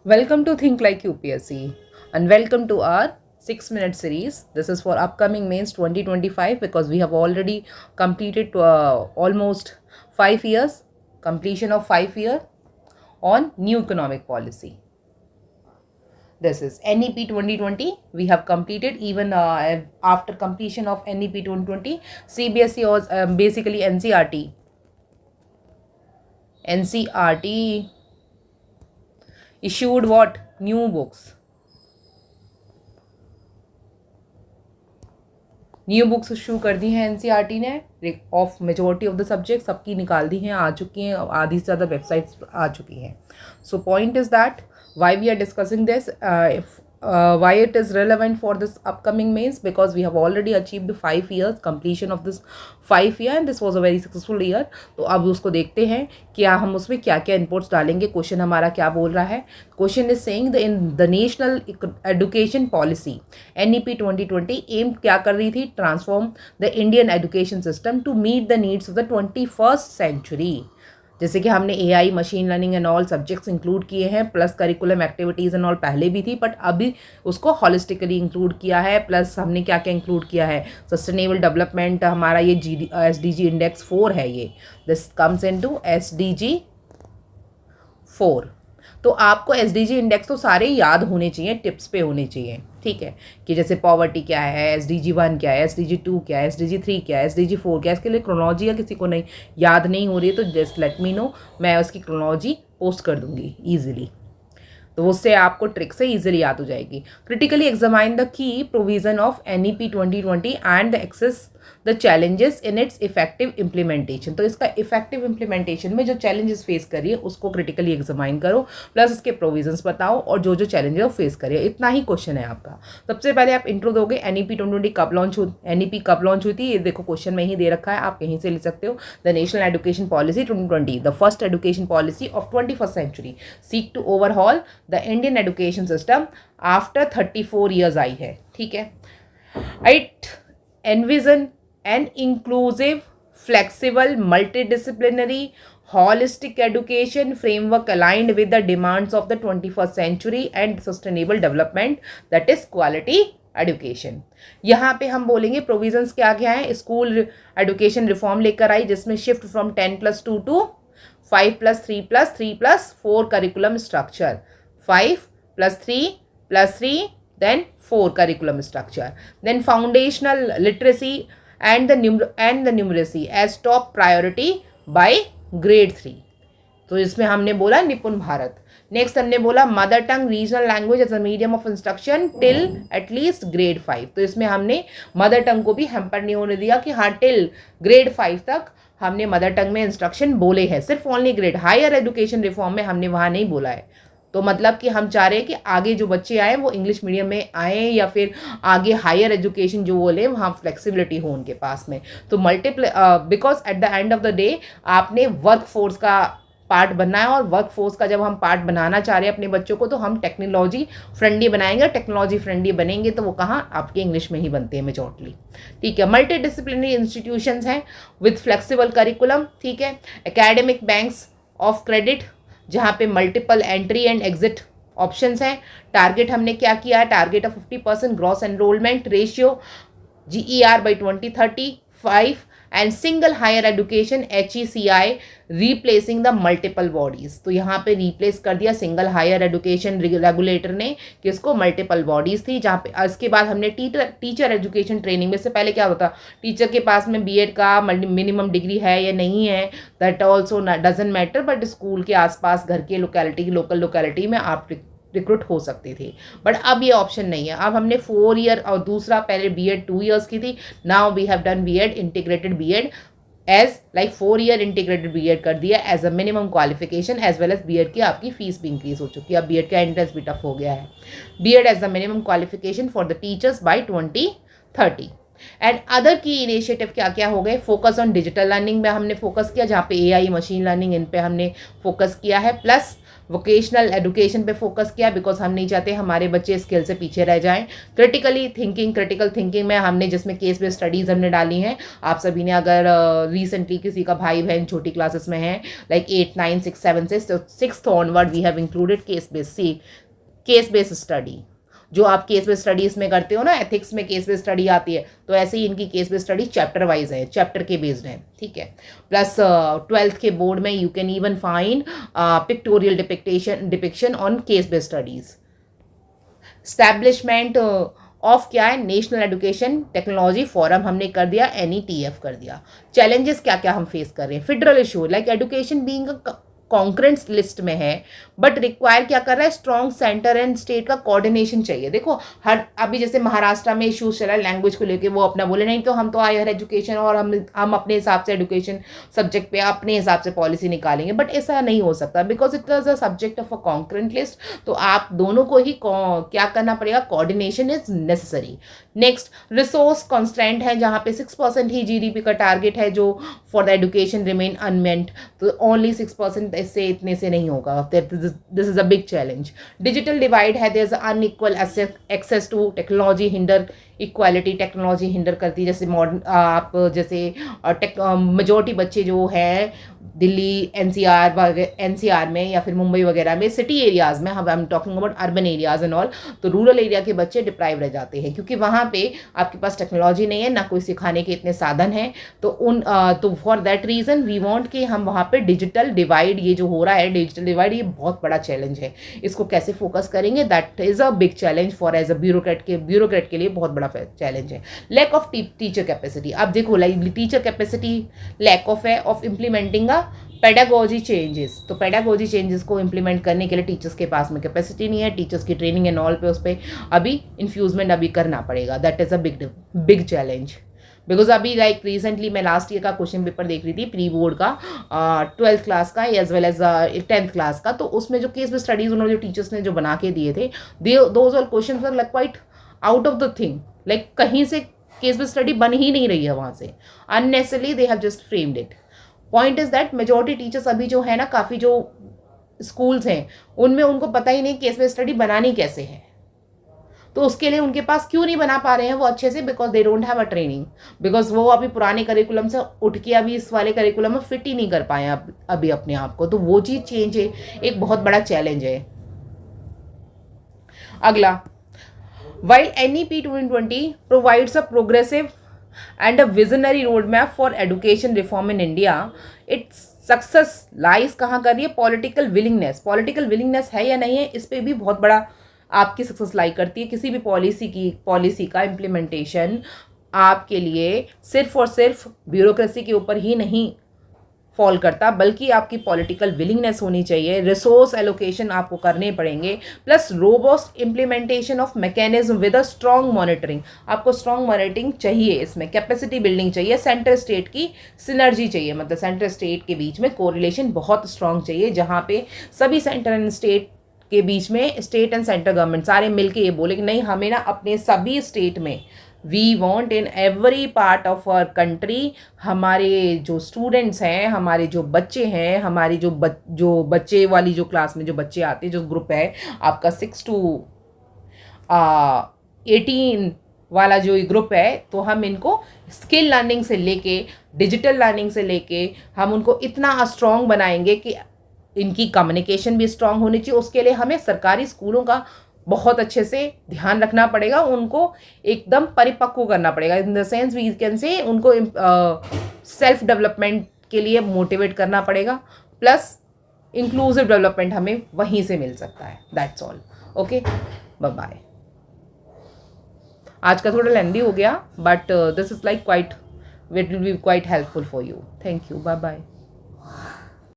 Welcome to Think Like UPSC and welcome to our 6-minute series. This is for upcoming mains 2025 because we have already completed almost 5 years, completion of 5 year on new economic policy. This is NEP 2020. We have completed even after completion of NEP 2020. CBSE was basically NCRT. NCRT issued what? New books. New books issue कर दी हैं NCERT ने of majority of the subject सबकी निकाल दी हैं, आ चुकी हैं, आधी से ज़्यादा वेबसाइट्स आ चुकी हैं. So point is that why we are discussing this, why it is relevant for this upcoming mains, because we have already achieved 5 years completion of this 5 year and this was a very successful year. तो अब उसको देखते हैं क्या हम उसमें क्या क्या इनपुट्स डालेंगे. क्वेश्चन हमारा क्या बोल रहा है. Question is saying the in the national education policy NEP 2020 aim क्या कर रही थी, transform the Indian education system to meet the needs of the 21st century. जैसे कि हमने AI, machine learning and all subjects include किए हैं, plus curriculum activities and all पहले भी थी, बट अभी उसको हॉलिस्टिकली इंक्लूड किया है. प्लस हमने क्या क्या इंक्लूड किया है, सस्टेनेबल डेवलपमेंट हमारा ये SDG इंडेक्स 4 है, ये दिस कम्स इनटू SDG 4. तो आपको SDG इंडेक्स तो सारे याद होने चाहिए, टिप्स पे होने चाहिए, ठीक है, कि जैसे पॉवर्टी क्या है, SDG 1 क्या है, SDG 2 क्या है, SDG 3 क्या है, SDG 4 क्या है. इसके लिए क्रोनोलॉजी या किसी को नहीं याद नहीं हो रही है तो जस्ट लेट मी नो, मैं उसकी क्रोनोलॉजी पोस्ट कर दूंगी ईजिली, तो उससे आपको ट्रिक से इजीली याद हो जाएगी. Critically examine the key provision of NEP 2020 and the access the challenges in its effective implementation. तो इसका इफेक्टिव इम्प्लीमेंटेशन में जो चैलेंजेस फेस करिए उसको क्रिटिकली एग्जामाइन करो, प्लस इसके प्रोविजंस बताओ और जो जो चैलेंजेस वो फेस करिए. इतना ही क्वेश्चन है आपका. सबसे पहले आप इंट्रो दोगे, NEP 2020 कब लॉन्च हुई, NEP कब लॉन्च हुई थी, ये देखो क्वेश्चन में ही दे रखा है, आप कहीं से ले सकते हो. The national education policy 2020, the first education policy of 21st century, seek to overhaul the Indian education system after 34 years आई है, ठीक है. It envision an inclusive, flexible, multidisciplinary, holistic education framework aligned with the demands of the 21st century and sustainable development, that is quality education. यहाँ पे हम बोलेंगे provisions क्या क्या है. स्कूल एडुकेशन रिफॉर्म लेकर आई जिसमें shift from 10+2 to 5+3+3+4 curriculum structure, 5+3+3 then 4 curriculum structure, then foundational literacy and the numeracy as top priority by grade 3. तो इसमें हमने बोला निपुण भारत. नेक्स्ट हमने बोला mother tongue regional language as a medium of instruction till at least grade 5. तो इसमें हमने मदर टंग को भी हैम्पर नहीं होने दिया कि हाँ टिल ग्रेड 5 तक हमने मदर टंग में इंस्ट्रक्शन बोले हैं, सिर्फ only grade. Higher education reform में हमने वहाँ नहीं बोला है. तो मतलब कि हम चाह रहे हैं कि आगे जो बच्चे आए वो इंग्लिश मीडियम में आए या फिर आगे हायर एजुकेशन जो बोले वहाँ फ्लेक्सिबिलिटी हो उनके पास में. तो because at the end of the day आपने वर्क फोर्स का पार्ट बनना है, और वर्क फोर्स का जब हम पार्ट बनाना चाह रहे हैं अपने बच्चों को तो हम टेक्नोलॉजी फ्रेंडली बनाएंगे. टेक्नोलॉजी फ्रेंडली बनेंगे तो वो कहाँ आपके इंग्लिश में ही बनते हैं मेजॉरिटली, ठीक है. मल्टी डिसिप्लिनरी इंस्टीट्यूशंस हैं विथ फ्लेक्सिबल करिकुलम, ठीक है. एकेडमिक बैंक्स ऑफ क्रेडिट जहाँ पे multiple entry and exit options हैं. टारगेट हमने क्या किया है, target of 50% gross enrolment ratio GER by 2035 एंड single higher education HECI replacing the multiple bodies. तो यहाँ पे रिप्लेस कर दिया सिंगल हायर एजुकेशन रेगुलेटर ने कि इसको मल्टीपल बॉडीज़ थी. जहाँ पे इसके बाद हमने टीचर एजुकेशन ट्रेनिंग में से पहले क्या होता, टीचर के पास में BEd का मिनिमम डिग्री है या नहीं है, that also doesn't matter, but school के आसपास घर के लोकेलिटी लोकल लोकेलिटी में आप रिक्रूट हो सकती थी. बट अब ये ऑप्शन नहीं है. अब हमने 4 ईयर और दूसरा पहले BEd 2 ईयर्स की थी. Now we have done BEd integrated BEd as like 4 year integrated BEd कर दिया as a minimum qualification, as well as BEd की आपकी फीस भी इंक्रीज हो चुकी है. अब BEd का एंट्रेंस भी टफ हो गया है. BEd as the minimum qualification for the teachers by 2030. And other key initiative क्या क्या हो गए, फोकस ऑन डिजिटल लर्निंग में हमने फोकस किया, जहाँ पे AI, मशीन लर्निंग इन पे हमने फोकस किया है. प्लस वोकेशनल एजुकेशन पे फोकस किया बिकॉज हम नहीं चाहते हमारे बच्चे स्किल से पीछे रह जाएं। क्रिटिकल थिंकिंग में हमने जिसमें केस बेस्ड स्टडीज़ हमने डाली हैं, आप सभी ने अगर रिसेंटली किसी का भाई बहन छोटी क्लासेस में है लाइक 8 9 6 7 से 6th onward we have included case based study. जो आप केस बेस्ड स्टडीज में करते हो ना, एथिक्स में केस बेस्ड स्टडी आती है, तो ऐसे ही इनकी case based study chapter wise है, चैप्टर के बेस्ड है, ठीक है। प्लस 12th के बोर्ड में you can even find pictorial depiction on case based studies. Establishment of क्या है, नेशनल एजुकेशन टेक्नोलॉजी फोरम हमने कर दिया, NETF कर दिया। चैलेंजेस क्या क्या हम फेस कर रहे हैं, federal issue like education being concurrence list में है बट रिक्वायर क्या कर रहा है, स्ट्रॉन्ग सेंटर एंड स्टेट का कोऑर्डिनेशन चाहिए। देखो हर अभी जैसे महाराष्ट्र में इशूज चला है लैंग्वेज को लेके, वो अपना बोले नहीं तो हम तो हायर एजुकेशन और हम अपने हिसाब से एजुकेशन सब्जेक्ट पे अपने हिसाब से पॉलिसी निकालेंगे, बट ऐसा नहीं हो सकता because it was a subject of a concurrent list. तो आप दोनों को ही क्या करना पड़ेगा, coordination is necessary. Next resource constant है जहाँ पे 6% ही GDP का टारगेट है जो फॉर द एजुकेशन रिमेन अनमेंट, तो ओनली 6% इससे इतने से नहीं होगा, this is a big challenge. Digital divide है, there is unequal access to technology hinder equality, technology hinder करती है। जैसे मॉडर्न आप जैसे मेजोरिटी बच्चे जो हैं दिल्ली NCR में या फिर मुंबई वगैरह में सिटी एरियाज़ में, हम I am talking about urban areas and all, तो रूरल एरिया के बच्चे डिप्राइव रह जाते हैं क्योंकि वहाँ पे आपके पास टेक्नोलॉजी नहीं है, ना कोई सिखाने के इतने साधन हैं। तो for that reason we want कि हम वहाँ पे डिजिटल डिवाइड, ये जो हो रहा है डिजिटल डिवाइड, ये बहुत बड़ा चैलेंज है। इसको कैसे फोकस करेंगे, that is a big challenge for as a bureaucrat के लिए बहुत बड़ा चैलेंज है। लैक ऑफ टीचर कैपेसिटी, अब देखो टीचर कैपेसिटी लैक ऑफ है of implementing a pedagogy changes. तो पेडागोजी चेंजेस को इम्प्लीमेंट करने के लिए टीचर्स के पास में कैपेसिटी नहीं है, टीचर्स की ट्रेनिंग एंड ऑल पे उस पर अभी इन्फ्यूजमेंट अभी करना पड़ेगा। That is a big challenge because अभी लाइक रिसेंटली मैं लास्ट ईयर का क्वेश्चन पेपर देख रही थी प्री बोर्ड का 12th क्लास का as well as 10th class का, तो उसमें जो केस बेस्ड स्टडीज उन्होंने जो टीचर्स ने जो बना के दिए थे, those all question were like quite out of the thing, like कहीं से केस बेस्ड स्टडी बन ही नहीं रही है वहाँ से, unnecessarily they have just framed it. Point is that majority teachers अभी जो है ना, काफ़ी जो स्कूल्स हैं उनमें उनको पता ही नहीं केस बेस्ड स्टडी बनानी कैसे है, तो उसके लिए उनके पास क्यों नहीं बना पा रहे हैं वो अच्छे से, because they don't have a training, because वो अभी पुराने करिकुलम से उठ के अभी इस वाले करिकुलम में फिट ही नहीं कर पाए अभी अपने आप को, तो वो चीज़ चेंज है, एक बहुत बड़ा चैलेंज है। अगला, while NEP 2020 provides a progressive and a visionary roadmap for education reform in India, its success lies कहाँ कर रही है, पॉलिटिकल विलिंगनेस है या नहीं है, इस पर भी बहुत बड़ा आपकी सक्सेस लाई करती है। किसी भी पॉलिसी का इम्प्लीमेंटेशन आपके लिए सिर्फ और सिर्फ ब्यूरोक्रेसी के ऊपर ही नहीं फॉल करता, बल्कि आपकी पॉलिटिकल विलिंगनेस होनी चाहिए, रिसोर्स एलोकेशन आपको करने पड़ेंगे, plus robust implementation of mechanism with a strong monitoring, आपको स्ट्रॉन्ग मॉनिटरिंग चाहिए, इसमें कैपेसिटी बिल्डिंग चाहिए, सेंटर स्टेट की सिनर्जी चाहिए, मतलब सेंटर स्टेट के बीच में कोरिलेशन बहुत स्ट्रॉन्ग चाहिए, जहाँ पे सभी सेंटर एंड स्टेट के बीच में स्टेट एंड सेंटर गवर्नमेंट सारे मिलके ये बोले कि नहीं, हमें ना अपने सभी स्टेट में we want in every part of our country, हमारे जो स्टूडेंट्स हैं, हमारे जो बच्चे हैं, हमारी जो बच्चे वाली जो क्लास में जो बच्चे आते हैं, जो ग्रुप है आपका 6 to 18 वाला जो ग्रुप है, तो हम इनको स्किल लर्निंग से लेके डिजिटल लर्निंग से लेके हम उनको इतना स्ट्रॉन्ग बनाएंगे कि इनकी कम्युनिकेशन भी स्ट्रॉन्ग होनी चाहिए। उसके लिए हमें सरकारी स्कूलों का बहुत अच्छे से ध्यान रखना पड़ेगा, उनको एकदम परिपक्व करना पड़ेगा, in the sense we can say उनको सेल्फ डेवलपमेंट के लिए मोटिवेट करना पड़ेगा, प्लस इंक्लूसिव डेवलपमेंट हमें वहीं से मिल सकता है। That's all, okay, bye bye. आज का थोड़ा लेंदी हो गया, but this is like quite, it will be quite helpful for you. Thank you, bye bye.